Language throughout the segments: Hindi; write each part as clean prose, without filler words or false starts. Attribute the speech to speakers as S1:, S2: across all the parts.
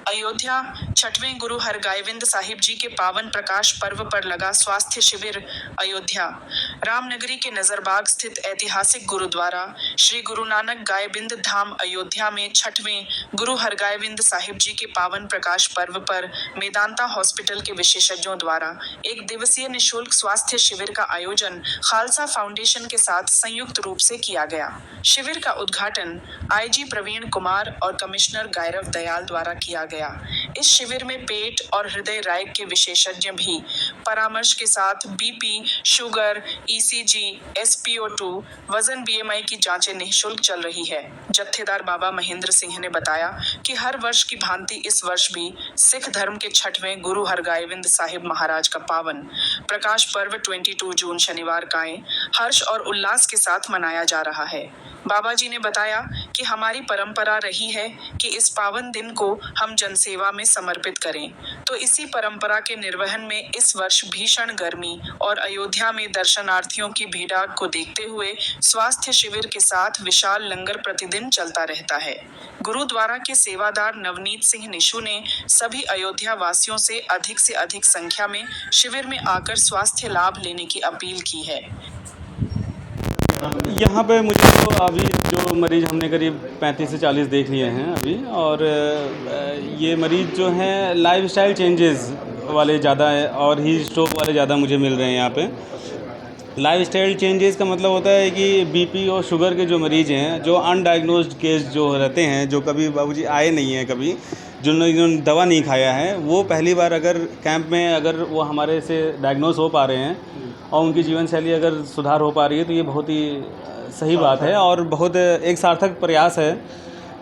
S1: अयोध्या छठवें गुरु हरगोविंद साहिब जी के पावन प्रकाश पर्व पर लगा स्वास्थ्य शिविर। अयोध्या रामनगरी के नजरबाग स्थित ऐतिहासिक गुरुद्वारा श्री गुरु नानक गायबिंद धाम अयोध्या में छठवें गुरु हरगोविंद साहिब जी के पावन प्रकाश पर्व पर मेदांता हॉस्पिटल के विशेषज्ञों द्वारा एक दिवसीय निःशुल्क स्वास्थ्य शिविर का आयोजन खालसा फाउंडेशन के साथ संयुक्त रूप से किया गया। शिविर का उद्घाटन आईजी प्रवीण कुमार और कमिश्नर गैरव दयाल द्वारा किया गया। इस शिविर में पेट और हृदय रोग के विशेषज्ञ भी परामर्श के साथ बीपी, शुगर, ईसीजी, SpO2, वजन, BMI की जांचें निःशुल्क चल रही है। जत्थेदार बाबा महेंद्र सिंह ने बताया कि हर वर्ष की भांति इस वर्ष भी सिख धर्म के छठवें गुरु हरगोविंद साहिब महाराज का पावन प्रकाश पर्व 22 जून शनिवार का हर्ष और उल्लास के साथ मनाया जा रहा है। बाबा जी ने बताया कि हमारी परंपरा रही है कि इस पावन दिन को हम जनसेवा में समर्पित करें, तो इसी परंपरा के निर्वहन में इस वर्ष भीषण गर्मी और अयोध्या में दर्शनार्थियों की भीड़ को देखते हुए स्वास्थ्य शिविर के साथ विशाल लंगर प्रतिदिन चलता रहता है। गुरुद्वारा के सेवादार नवनीत सिंह निशु ने सभी अयोध्या वासियों से अधिक संख्या में शिविर में आकर स्वास्थ्य लाभ लेने की अपील की है।
S2: यहाँ पे मुझे तो अभी जो मरीज़ हमने करीब 35 से 40 देख लिए हैं अभी, और ये मरीज़ जो हैं लाइफस्टाइल चेंजेस वाले ज़्यादा है और हीट स्ट्रोक वाले ज़्यादा मुझे मिल रहे हैं यहाँ पे। लाइफस्टाइल चेंजेस का मतलब होता है कि बीपी और शुगर के जो मरीज़ हैं, जो अनडायग्नोज्ड केस जो रहते हैं, जो कभी बाबूजी आए नहीं हैं, कभी जिन्होंने दवा नहीं खाया है, वो पहली बार अगर कैंप में अगर वो हमारे से डायग्नोस हो पा रहे हैं और उनकी जीवन शैली अगर सुधार हो पा रही है, तो ये बहुत ही सही बात है और बहुत एक सार्थक प्रयास है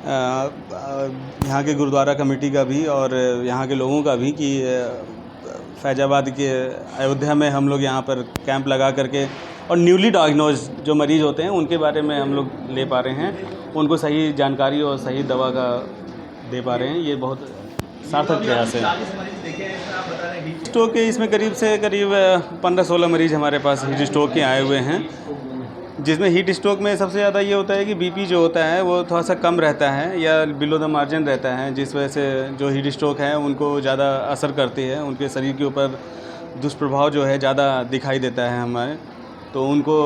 S2: यहाँ के गुरुद्वारा कमेटी का भी और यहाँ के लोगों का भी कि फैज़ाबाद के अयोध्या में हम लोग यहाँ पर कैंप लगा करके और न्यूली डायग्नोज जो मरीज़ होते हैं उनके बारे में हम लोग ले पा रहे हैं, उनको सही जानकारी और सही दवा का दे पा रहे हैं। ये बहुत सार्थक प्रयास है। स्ट्रोक के इसमें करीब 15-16 मरीज़ हमारे पास हीट स्ट्रोक के आए हुए हैं, जिसमें हीट स्ट्रोक में सबसे ज़्यादा ये होता है कि बीपी जो होता है वो थोड़ा सा कम रहता है या बिलो द मार्जिन रहता है, जिस वजह से जो हीट स्ट्रोक है उनको ज़्यादा असर करती है, उनके शरीर के ऊपर दुष्प्रभाव जो है ज़्यादा दिखाई देता है हमारे। तो उनको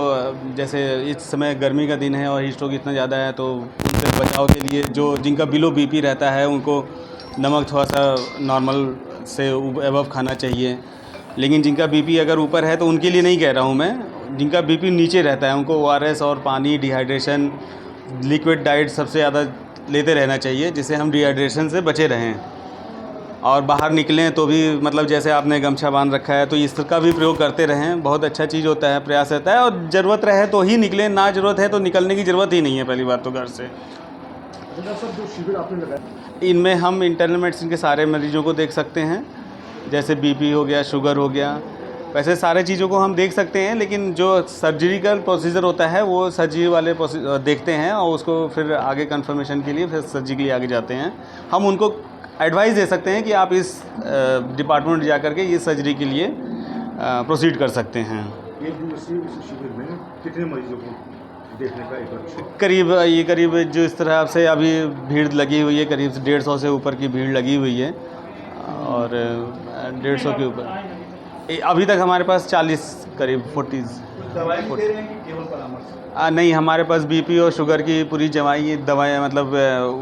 S2: जैसे इस समय गर्मी का दिन है और हीट स्ट्रोक इतना ज़्यादा है, तो उनसे बचाव के लिए जो जिनका बिलो बीपी रहता है उनको नमक थोड़ा सा नॉर्मल से एबव खाना चाहिए। लेकिन जिनका बीपी अगर ऊपर है तो उनके लिए नहीं कह रहा हूँ मैं, जिनका बीपी नीचे रहता है उनको ORS और पानी, डिहाइड्रेशन, लिक्विड डाइट सबसे ज़्यादा लेते रहना चाहिए, जिससे हम डिहाइड्रेशन से बचे रहें। और बाहर निकलें तो भी मतलब जैसे आपने गमछा बांध रखा है तो इसका भी प्रयोग करते रहें, बहुत अच्छा चीज़ होता है, प्रयास रहता है। और ज़रूरत रहे तो ही निकलें, ना ज़रूरत है तो निकलने की ज़रूरत ही नहीं है पहली बात तो घर से।
S3: जो शिविर आपने लगाया
S2: इनमें हम इंटरनल मेडिसिन के सारे मरीजों को देख सकते हैं, जैसे बीपी हो गया, शुगर हो गया, वैसे सारे चीज़ों को हम देख सकते हैं। लेकिन जो सर्जिकल प्रोसीजर होता है वो सर्जरी वाले देखते हैं और उसको फिर आगे कंफर्मेशन के लिए फिर सर्जरी के लिए आगे जाते हैं। हम उनको एडवाइस दे सकते हैं कि आप इस डिपार्टमेंट जा कर के ये सर्जरी के लिए प्रोसीड कर सकते हैं।
S3: एक दिवसीय शिविर में कितने मरीजों को देखने का एक
S2: करीब जो इस तरह से अभी भीड़ लगी हुई है, करीब 150 से ऊपर की भीड़ लगी हुई है और 150 के ऊपर अभी तक हमारे पास 40 करीब 40 नहीं, हमारे पास बीपी और शुगर की पूरी दवाइयाँ मतलब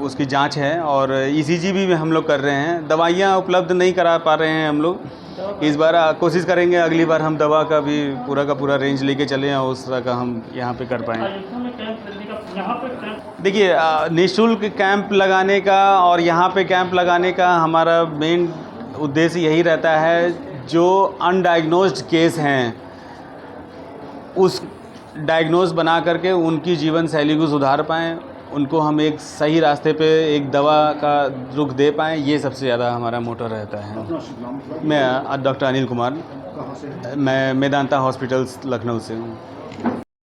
S2: उसकी जांच है और ECG भी हम लोग कर रहे हैं। दवाइयाँ उपलब्ध नहीं करा पा रहे हैं हम लोग, इस बार कोशिश करेंगे अगली बार हम दवा का भी पूरा रेंज लेके चलें और उस तरह का हम यहाँ पे कर पाएँ। देखिए, निःशुल्क कैंप लगाने का और यहाँ पे कैंप लगाने का हमारा मेन उद्देश्य यही रहता है, जो अनडायग्नोज्ड केस हैं उस डायग्नोज बना करके उनकी जीवन शैली को सुधार पाएँ, उनको हम एक सही रास्ते पे एक दवा का रुख दे पाएँ, ये सबसे ज़्यादा हमारा मोटो रहता है। मैं डॉक्टर अनिल कुमार, मैं मेदांता हॉस्पिटल लखनऊ से हूँ।